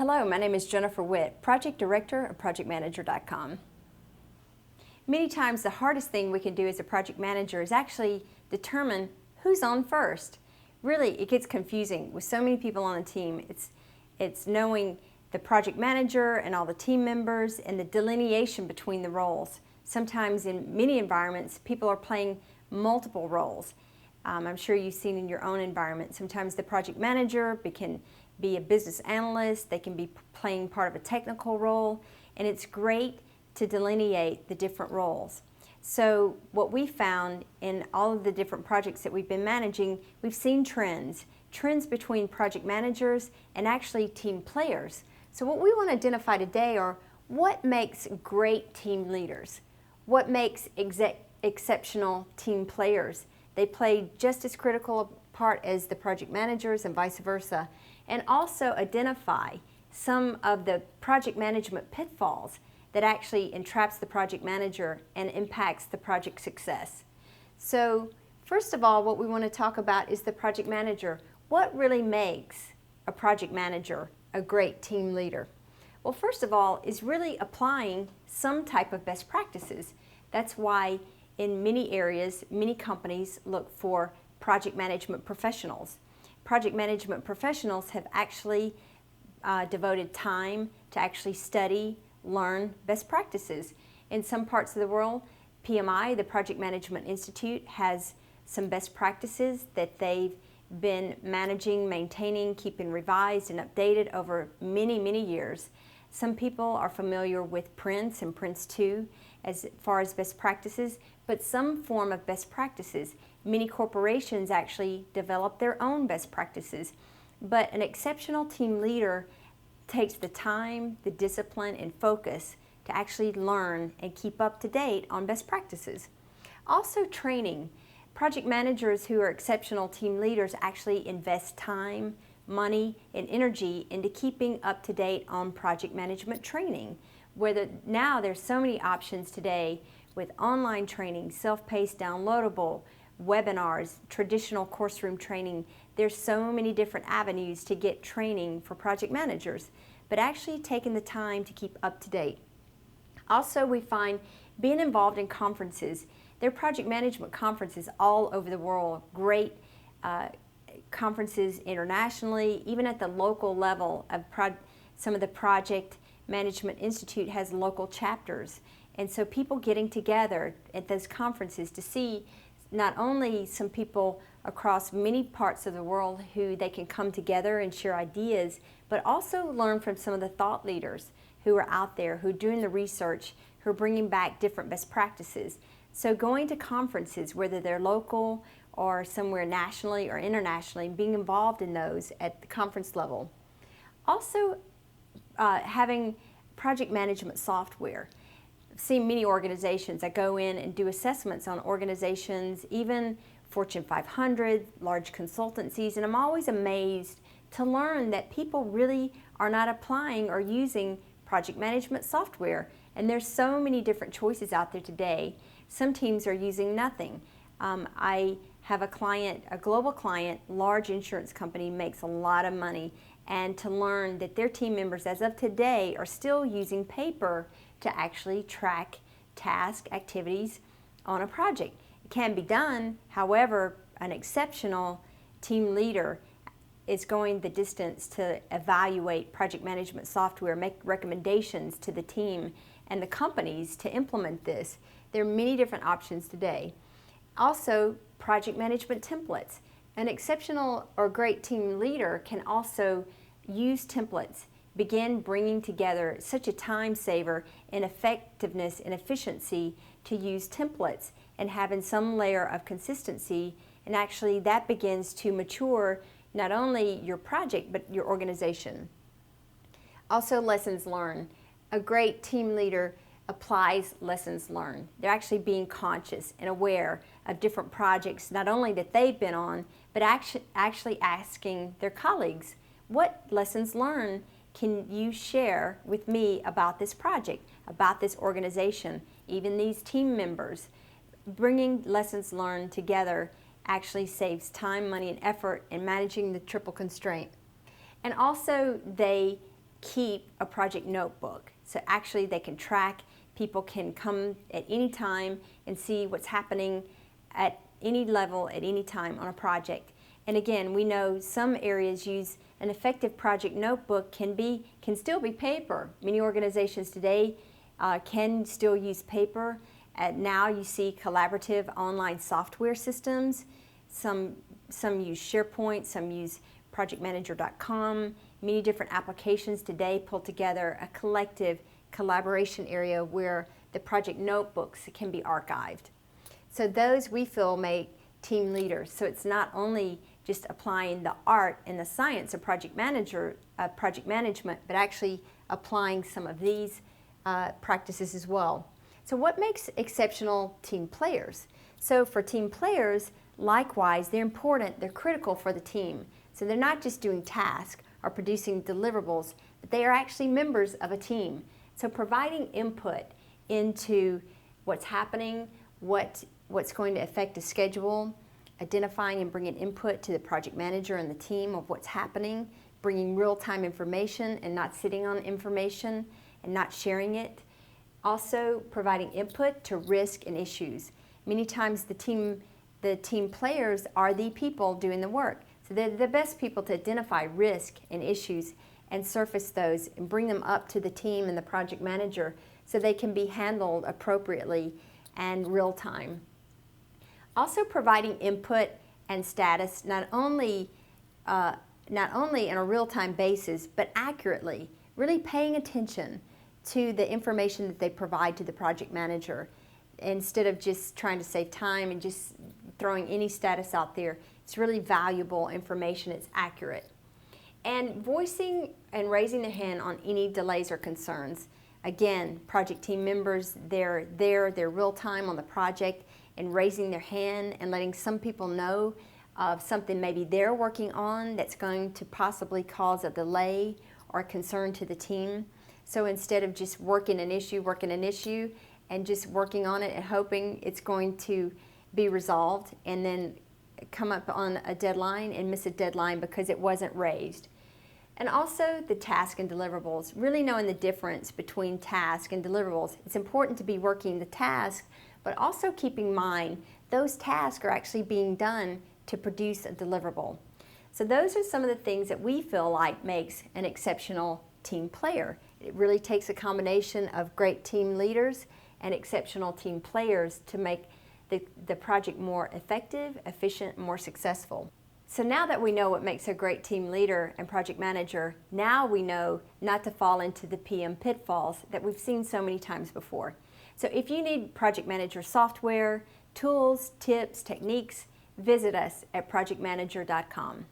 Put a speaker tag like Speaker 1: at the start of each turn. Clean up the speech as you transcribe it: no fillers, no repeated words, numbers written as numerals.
Speaker 1: Hello, my name is Jennifer Witt, Project Director of ProjectManager.com. Many times the hardest thing we can do as a project manager is actually determine who's on first. Really, it gets confusing with so many people on the team. It's knowing the project manager and all the team members and the delineation between the roles. Sometimes in many environments, people are playing multiple roles. I'm sure you've seen in your own environment. Sometimes the project manager can be a business analyst, they can be playing part of a technical role, and it's great to delineate the different roles. So what we found in all of the different projects that we've been managing, we've seen trends between project managers and actually team players. So what we want to identify today are what makes great team leaders, what makes exceptional team players. They play just as critical a part as the project managers and vice versa. And also identify some of the project management pitfalls that actually entraps the project manager and impacts the project success. So first of all, what we want to talk about is the project manager. What really makes a project manager a great team leader? Well, first of all, is really applying some type of best practices. That's why in many areas, many companies look for project management professionals. Project management professionals have actually devoted time to actually study, learn best practices. In some parts of the world, PMI, the Project Management Institute, has some best practices that they've been managing, maintaining, keeping revised and updated over many, many years. Some people are familiar with Prince and Prince 2 as far as best practices, but some form of best practices. Many corporations actually develop their own best practices, but an exceptional team leader takes the time, the discipline, and focus to actually learn and keep up to date on best practices. Also training. Project managers who are exceptional team leaders actually invest time, money, and energy into keeping up to date on project management training. Now there's so many options today with online training, self-paced, downloadable, webinars, traditional course room training. There's so many different avenues to get training for project managers, but actually taking the time to keep up to date. Also, we find being involved in conferences. There are project management conferences all over the world, great conferences internationally, even at the local level. Some of the Project Management Institute has local chapters. And so people getting together at those conferences to see not only some people across many parts of the world who they can come together and share ideas, but also learn from some of the thought leaders who are out there, who are doing the research, who are bringing back different best practices. So going to conferences, whether they're local or somewhere nationally or internationally, being involved in those at the conference level. Also having project management software. I've seen many organizations that go in and do assessments on organizations, even Fortune 500, large consultancies, and I'm always amazed to learn that people really are not applying or using project management software. And there's so many different choices out there today. Some teams are using nothing. I have a client, a global client, large insurance company, makes a lot of money, and to learn that their team members as of today are still using paper to actually track task activities on a project. It can be done, however, an exceptional team leader is going the distance to evaluate project management software, make recommendations to the team and the companies to implement this. There are many different options today. Also, project management templates. An exceptional or great team leader can also use templates, begin bringing together such a time saver in effectiveness and efficiency to use templates and having some layer of consistency, and actually that begins to mature not only your project but your organization. Also, lessons learned. A great team leader applies lessons learned. They're actually being conscious and aware of different projects, not only that they've been on, but actually asking their colleagues, what lessons learned can you share with me about this project, about this organization, even these team members? Bringing lessons learned together actually saves time, money, and effort in managing the triple constraint. And also they keep a project notebook. So actually they can track, people can come at any time and see what's happening at any level at any time on a project. And again, we know some areas use an effective project notebook can still be paper. Many organizations today can still use paper. Now you see collaborative online software systems. Some use SharePoint, some use projectmanager.com. Many different applications today pull together a collective collaboration area where the project notebooks can be archived. So those we feel make team leaders. So it's not only just applying the art and the science of project management, but actually applying some of these practices as well. So what makes exceptional team players? So for team players, likewise, they're important, they're critical for the team. So they're not just doing tasks or producing deliverables, but they are actually members of a team. So providing input into what's happening, what's going to affect the schedule, identifying and bringing input to the project manager and the team of what's happening, bringing real-time information and not sitting on information and not sharing it. Also providing input to risk and issues. Many times the team players are the people doing the work. So they're the best people to identify risk and issues and surface those and bring them up to the team and the project manager so they can be handled appropriately and real time. Also providing input and status not only in a real-time basis, but accurately, really paying attention to the information that they provide to the project manager instead of just trying to save time and just throwing any status out there. It's really valuable information, it's accurate. And voicing and raising their hand on any delays or concerns. Again, project team members, they're real time on the project and raising their hand and letting some people know of something maybe they're working on that's going to possibly cause a delay or a concern to the team. So instead of just working an issue and just working on it and hoping it's going to be resolved and then come up on a deadline and miss a deadline because it wasn't raised. And also the task and deliverables, really knowing the difference between task and deliverables. It's important to be working the task, but also keep in mind those tasks are actually being done to produce a deliverable. So those are some of the things that we feel like makes an exceptional team player. It really takes a combination of great team leaders and exceptional team players to make the project more effective, efficient, more successful. So now that we know what makes a great team leader and project manager, now we know not to fall into the PM pitfalls that we've seen so many times before. So if you need project manager software, tools, tips, techniques, visit us at projectmanager.com.